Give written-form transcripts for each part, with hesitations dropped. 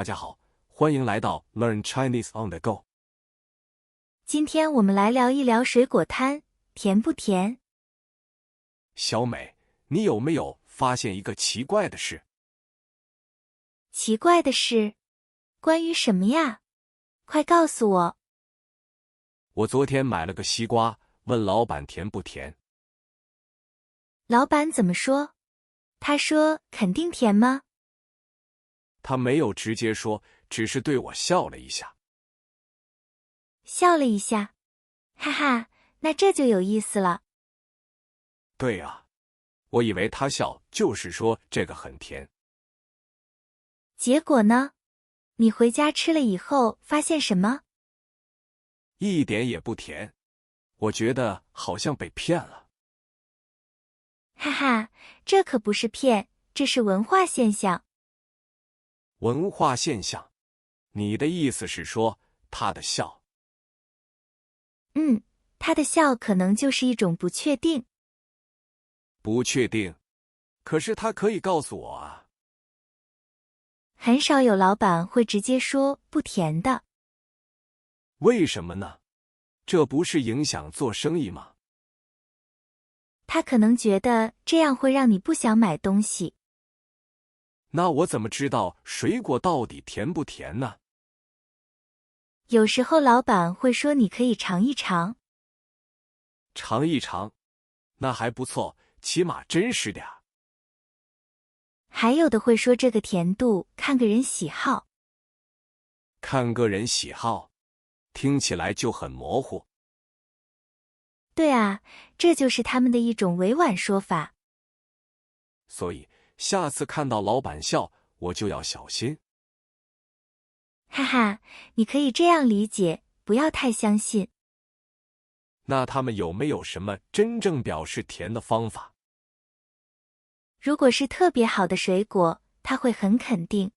家好，欢迎来到 Learn Chinese on the Go。今天我们来聊一聊水果摊，甜不甜？小美，你有没有发现一个奇怪的事？奇怪的是，关于什么呀？快告诉我。我昨天买了个西瓜，问老板甜不甜。老板怎么说？他说肯定甜吗？他没有直接说，只是对我笑了一下。笑了一下，哈哈，那这就有意思了。对啊，我以为他笑就是说这个很甜。结果呢？你回家吃了以后发现什么？一点也不甜，我觉得好像被骗了。哈哈，这可不是骗，这是文化现象。文化现象？你的意思是说他的笑？他的笑可能就是一种不确定。不确定，可是他可以告诉我啊。很少有老板会直接说不甜的。为什么呢？这不是影响做生意吗？他可能觉得这样会让你不想买东西。那我怎么知道水果到底甜不甜呢？有时候老板会说你可以尝一尝。尝一尝，那还不错，起码真实点儿。还有的会说这个甜度看个人喜好。看个人喜好，听起来就很模糊。对啊，这就是他们的一种委婉说法。所以下次看到老板笑，我就要小心。哈哈，你可以这样理解，不要太相信。那他们有没有什么真正表示甜的方法？如果是特别好的水果，他会很肯定。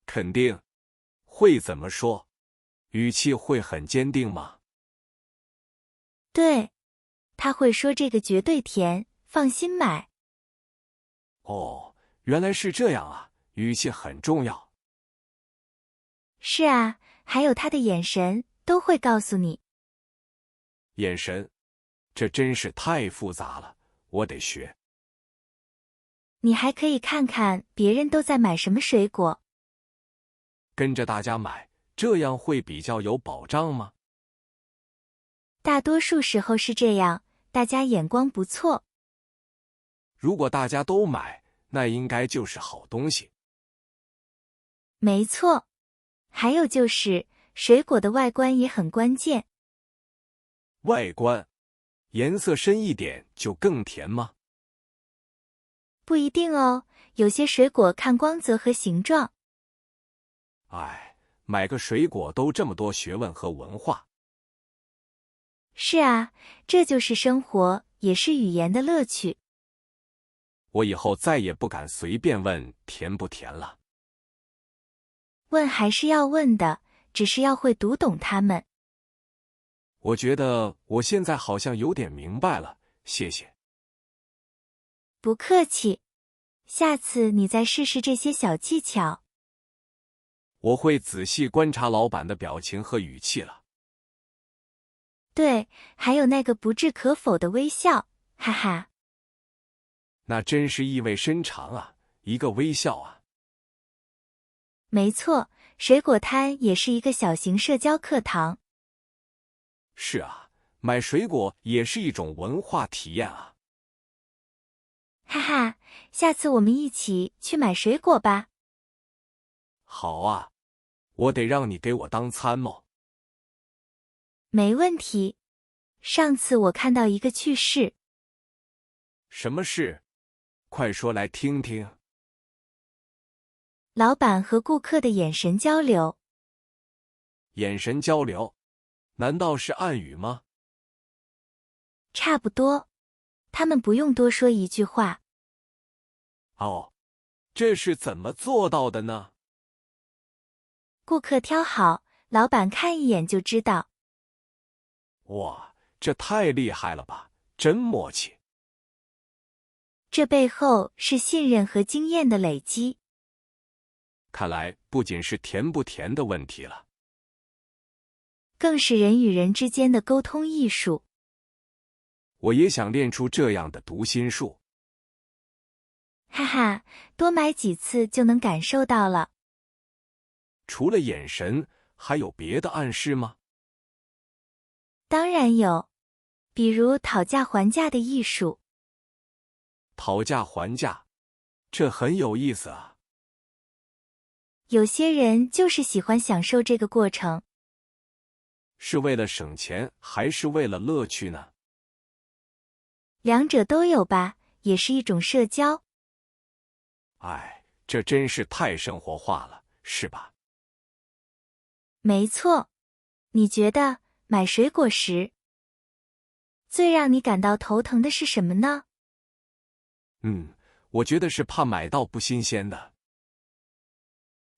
肯定。会怎么说？语气会很坚定吗？对，他会说这个绝对甜，放心买。哦，原来是这样啊，语气很重要。是啊，还有他的眼神都会告诉你。眼神，这真是太复杂了，我得学。你还可以看看别人都在买什么水果。跟着大家买，这样会比较有保障吗？大多数时候是这样，大家眼光不错。如果大家都买，那应该就是好东西。没错，还有就是水果的外观也很关键。外观，颜色深一点就更甜吗？不一定哦，有些水果看光泽和形状。哎，买个水果都这么多学问和文化。是啊，这就是生活，也是语言的乐趣。我以后再也不敢随便问甜不甜了。问还是要问的，只是要会读懂它们。我觉得我现在好像有点明白了，谢谢。不客气，下次你再试试这些小技巧。我会仔细观察老板的表情和语气了。对，还有那个不置可否的微笑，哈哈。那真是意味深长啊，一个微笑啊。没错，水果摊也是一个小型社交课堂。是啊，买水果也是一种文化体验啊。哈哈，下次我们一起去买水果吧。好啊，我得让你给我当参谋。没问题。上次我看到一个趣事。什么事？快说来听听。老板和顾客的眼神交流。眼神交流？难道是暗语吗？差不多，他们不用多说一句话。哦，这是怎么做到的呢？顾客挑好，老板看一眼就知道。哇，这太厉害了吧，真默契。这背后是信任和经验的累积。看来不仅是甜不甜的问题了，更是人与人之间的沟通艺术。我也想练出这样的读心术。哈哈，多买几次就能感受到了。除了眼神，还有别的暗示吗？当然有，比如讨价还价的艺术。讨价还价，这很有意思啊。有些人就是喜欢享受这个过程。是为了省钱，还是为了乐趣呢？两者都有吧，也是一种社交。哎，这真是太生活化了，是吧？没错，你觉得买水果时，最让你感到头疼的是什么呢？我觉得是怕买到不新鲜的。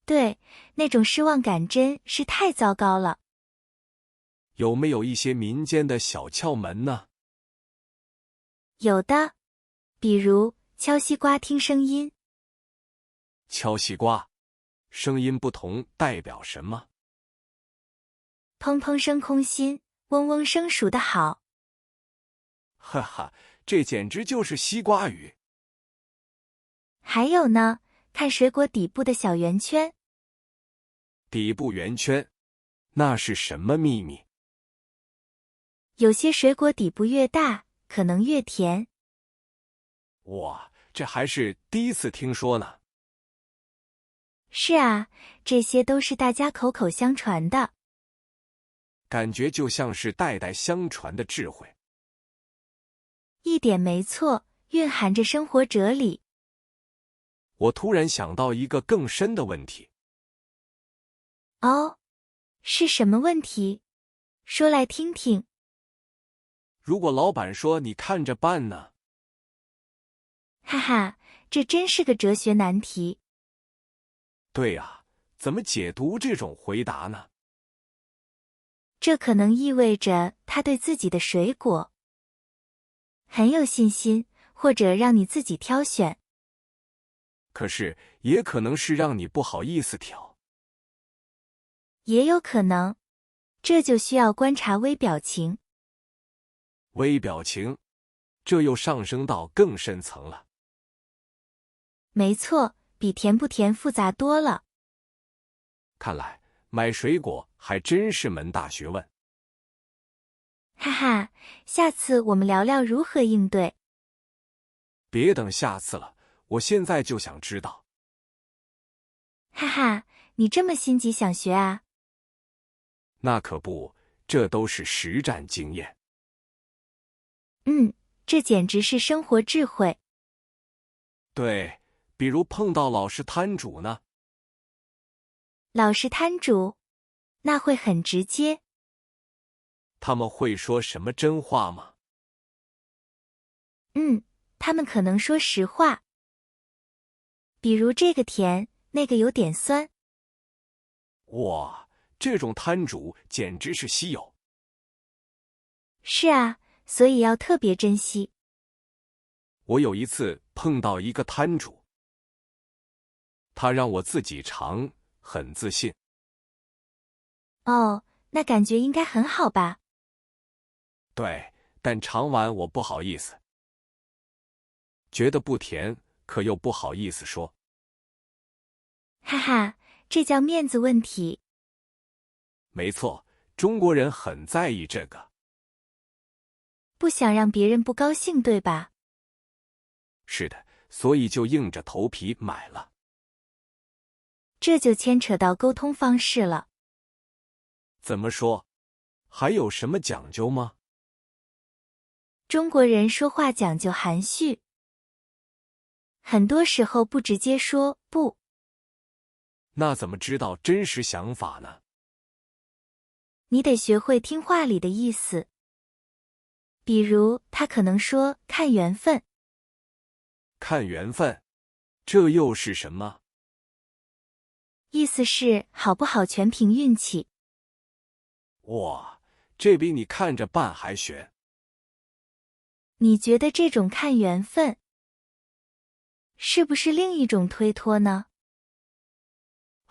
对，那种失望感真是太糟糕了。有没有一些民间的小窍门呢？有的，比如敲西瓜听声音。敲西瓜，声音不同代表什么？砰砰声空心，嗡嗡声数得好。哈哈，这简直就是西瓜语。还有呢，看水果底部的小圆圈。底部圆圈，那是什么秘密？有些水果底部越大，可能越甜。哇，这还是第一次听说呢。是啊，这些都是大家口口相传的。感觉就像是代代相传的智慧。一点没错，蕴含着生活哲理。我突然想到一个更深的问题。哦，是什么问题？说来听听。如果老板说你看着办呢？哈哈，这真是个哲学难题。对啊，怎么解读这种回答呢？这可能意味着他对自己的水果很有信心，或者让你自己挑选。可是也可能是让你不好意思挑。也有可能，这就需要观察微表情。微表情，这又上升到更深层了。没错，比甜不甜复杂多了。看来买水果还真是门大学问。哈哈，下次我们聊聊如何应对。别等下次了，我现在就想知道。哈哈，你这么心急想学啊？那可不，这都是实战经验。这简直是生活智慧。对，比如碰到老实摊主呢？老实摊主，那会很直接。他们会说什么真话吗？他们可能说实话。比如这个甜，那个有点酸。哇，这种摊主简直是稀有。是啊，所以要特别珍惜。我有一次碰到一个摊主，他让我自己尝，很自信。哦，那感觉应该很好吧？对，但尝完我不好意思，觉得不甜，可又不好意思说。哈哈，这叫面子问题。没错，中国人很在意这个。不想让别人不高兴，对吧？是的，所以就硬着头皮买了。这就牵扯到沟通方式了。怎么说？还有什么讲究吗？中国人说话讲究含蓄，很多时候不直接说不。那怎么知道真实想法呢？你得学会听话里的意思。比如，他可能说看缘分。看缘分，这又是什么？意思是好不好全凭运气。哇，这比你看着办还悬。你觉得这种看缘分，是不是另一种推脱呢？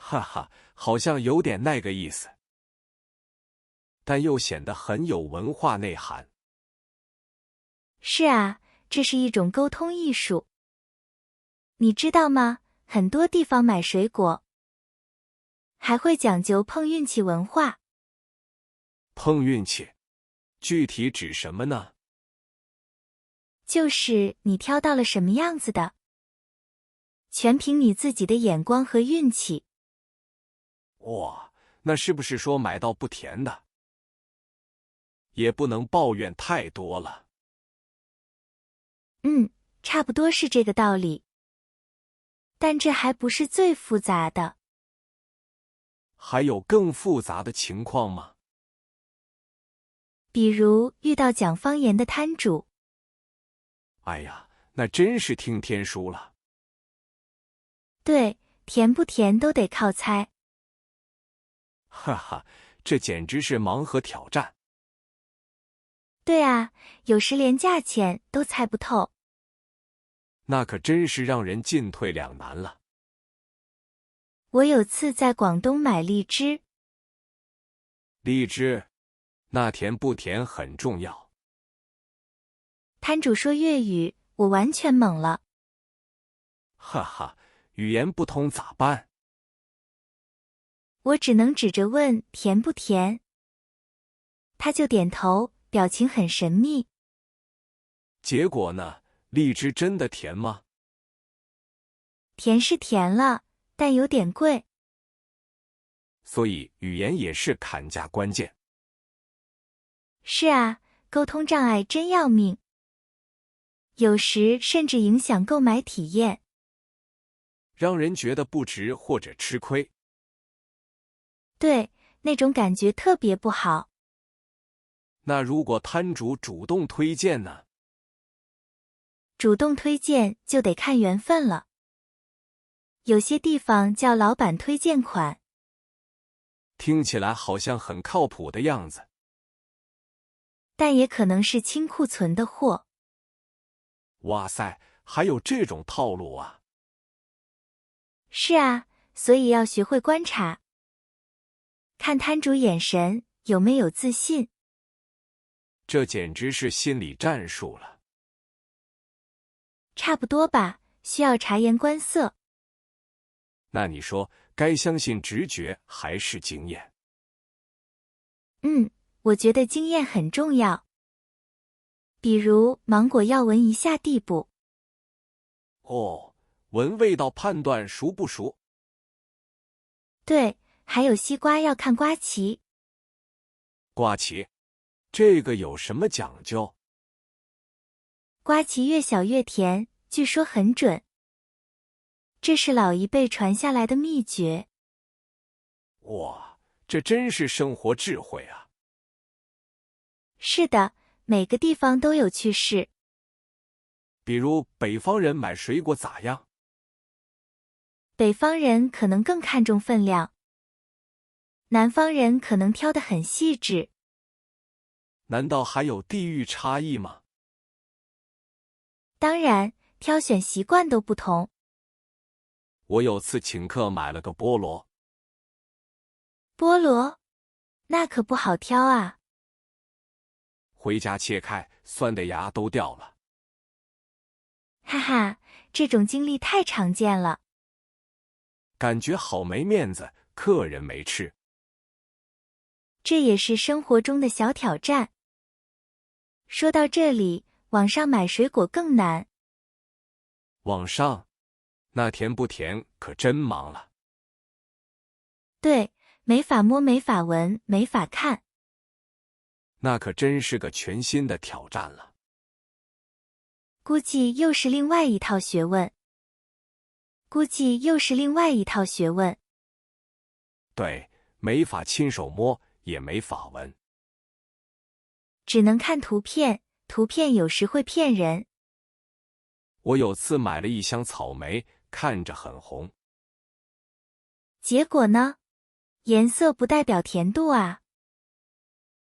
哈哈，好像有点那个意思，但又显得很有文化内涵。是啊，这是一种沟通艺术。你知道吗？很多地方买水果还会讲究碰运气文化。碰运气，具体指什么呢？就是你挑到了什么样子的，全凭你自己的眼光和运气。哇，那是不是说买到不甜的，也不能抱怨太多了？差不多是这个道理。但这还不是最复杂的。还有更复杂的情况吗？比如遇到讲方言的摊主。哎呀，那真是听天书了。对，甜不甜都得靠猜。哈哈，这简直是盲盒挑战。对啊，有时连价钱都猜不透。那可真是让人进退两难了。我有次在广东买荔枝。荔枝，那甜不甜很重要。摊主说粤语，我完全懵了。哈哈，语言不通咋办？我只能指着问甜不甜，他就点头，表情很神秘。结果呢？荔枝真的甜吗？甜是甜了，但有点贵。所以语言也是砍价关键。是啊，沟通障碍真要命，有时甚至影响购买体验，让人觉得不值或者吃亏。对，那种感觉特别不好。那如果摊主主动推荐呢？主动推荐就得看缘分了。有些地方叫老板推荐款，听起来好像很靠谱的样子，但也可能是清库存的货。哇塞，还有这种套路啊！是啊，所以要学会观察，看摊主眼神有没有自信。这简直是心理战术了。差不多吧，需要察言观色。那你说，该相信直觉还是经验？我觉得经验很重要。比如芒果要闻一下地步。哦，闻味道判断熟不熟？对，还有西瓜要看瓜脐。瓜脐，这个有什么讲究？瓜脐越小越甜，据说很准。这是老一辈传下来的秘诀。哇，这真是生活智慧啊！是的，每个地方都有趣事。比如北方人买水果咋样？北方人可能更看重分量，南方人可能挑得很细致。难道还有地域差异吗？当然，挑选习惯都不同。我有次请客买了个菠萝，菠萝？那可不好挑啊。回家切开，酸的牙都掉了。哈哈，这种经历太常见了。感觉好没面子，客人没吃。这也是生活中的小挑战。说到这里，网上买水果更难。网上，那甜不甜可真忙了。对，没法摸，没法闻，没法看。那可真是个全新的挑战了。估计又是另外一套学问。对，没法亲手摸，也没法闻。只能看图片，图片有时会骗人。我有次买了一箱草莓，看着很红。结果呢？颜色不代表甜度啊。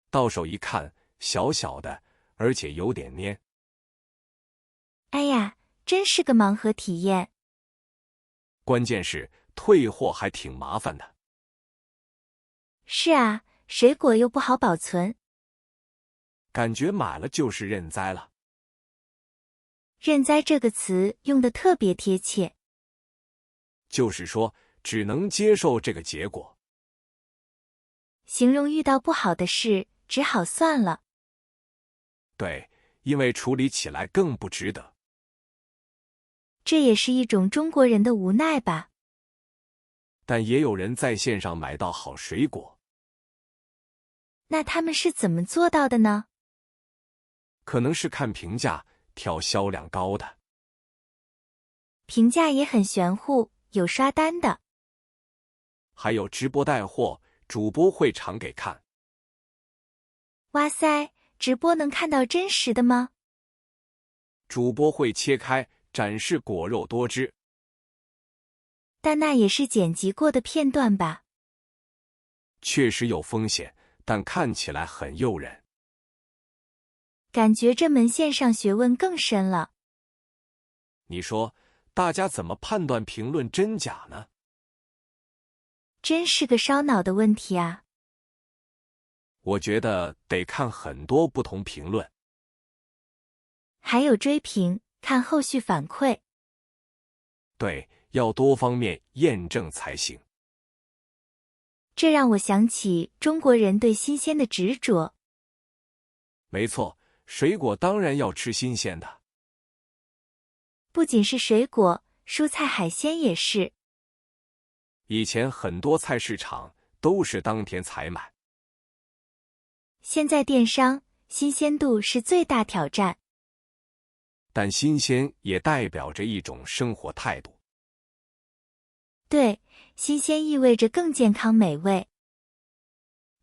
到手一看，小小的，而且有点黏。哎呀，真是个盲盒体验。关键是退货还挺麻烦的。是啊，水果又不好保存。感觉买了就是认栽了。认栽这个词用得特别贴切。就是说，只能接受这个结果。形容遇到不好的事，只好算了。对，因为处理起来更不值得。这也是一种中国人的无奈吧。但也有人在线上买到好水果。那他们是怎么做到的呢？可能是看评价，挑销量高的。评价也很玄乎，有刷单的。还有直播带货，主播会尝给看。哇塞，直播能看到真实的吗？主播会切开，展示果肉多汁。但那也是剪辑过的片段吧？确实有风险，但看起来很诱人。感觉这门线上学问更深了。你说，大家怎么判断评论真假呢？真是个烧脑的问题啊！我觉得得看很多不同评论。还有追评，看后续反馈。对，要多方面验证才行。这让我想起中国人对新鲜的执着。没错，水果当然要吃新鲜的。不仅是水果，蔬菜海鲜也是。以前很多菜市场都是当天采买。现在电商，新鲜度是最大挑战。但新鲜也代表着一种生活态度。对，新鲜意味着更健康美味。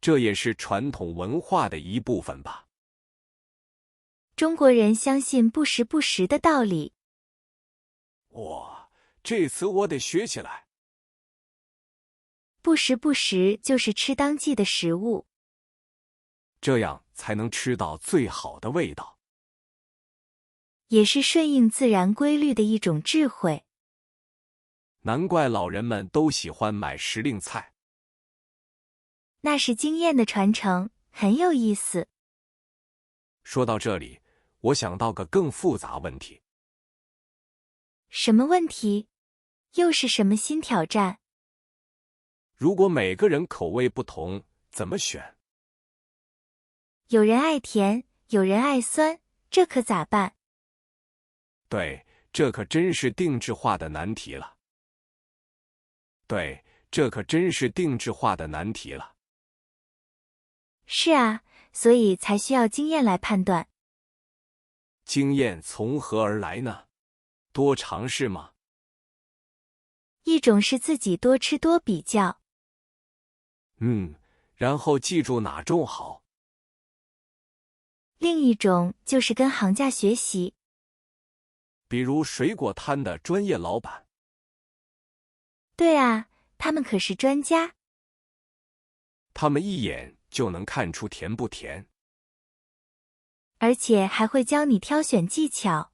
这也是传统文化的一部分吧。中国人相信不时不食的道理。哇，这词我得学起来。不时不食就是吃当季的食物，这样才能吃到最好的味道。也是顺应自然规律的一种智慧。难怪老人们都喜欢买时令菜。那是经验的传承，很有意思。说到这里，我想到个更复杂问题。什么问题？又是什么新挑战？如果每个人口味不同，怎么选？有人爱甜，有人爱酸，这可咋办？对，这可真是定制化的难题了。是啊，所以才需要经验来判断。经验从何而来呢？多尝试吗？一种是自己多吃多比较。然后记住哪种好。另一种就是跟行家学习。比如水果摊的专业老板。对啊，他们可是专家。他们一眼就能看出甜不甜。而且还会教你挑选技巧。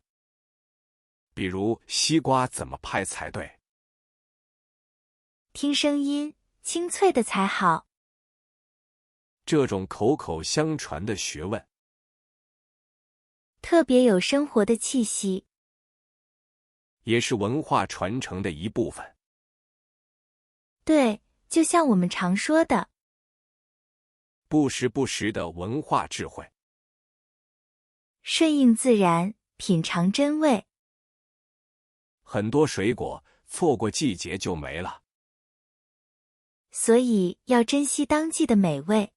比如西瓜怎么拍才对。听声音，清脆的才好。这种口口相传的学问，特别有生活的气息，也是文化传承的一部分。对，就像我们常说的，不时不食的文化智慧。顺应自然，品尝真味。很多水果错过季节就没了，所以要珍惜当季的美味。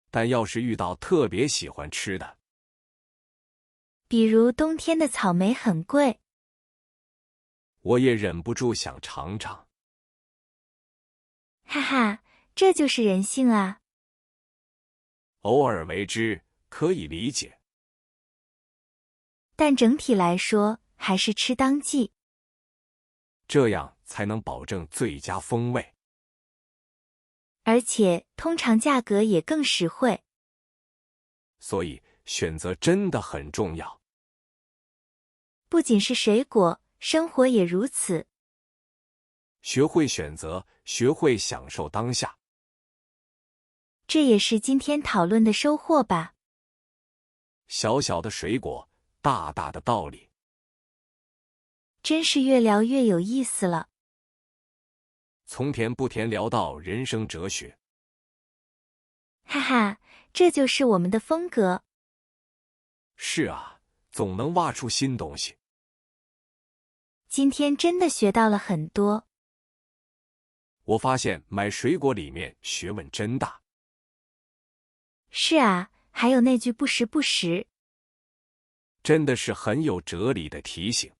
但要是遇到特别喜欢吃的，比如冬天的草莓很贵，我也忍不住想尝尝。哈哈，这就是人性啊。偶尔为之，可以理解。但整体来说，还是吃当季，这样才能保证最佳风味。而且通常价格也更实惠。所以选择真的很重要。不仅是水果，生活也如此。学会选择，学会享受当下。这也是今天讨论的收获吧。小小的水果，大大的道理。真是越聊越有意思了。从甜不甜聊到人生哲学。哈哈，这就是我们的风格。是啊，总能挖出新东西。今天真的学到了很多。我发现买水果里面学问真大。是啊，还有那句不时不食，真的是很有哲理的提醒。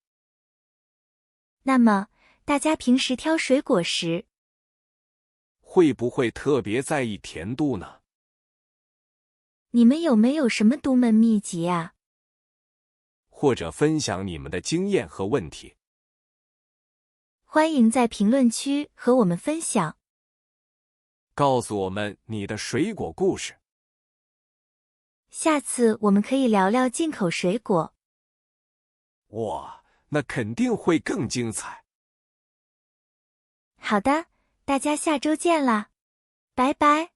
那么，大家平时挑水果时，会不会特别在意甜度呢？你们有没有什么独门秘籍啊？或者分享你们的经验和问题？欢迎在评论区和我们分享。告诉我们你的水果故事。下次我们可以聊聊进口水果。哇，那肯定会更精彩。好的，大家下周见啦，拜拜。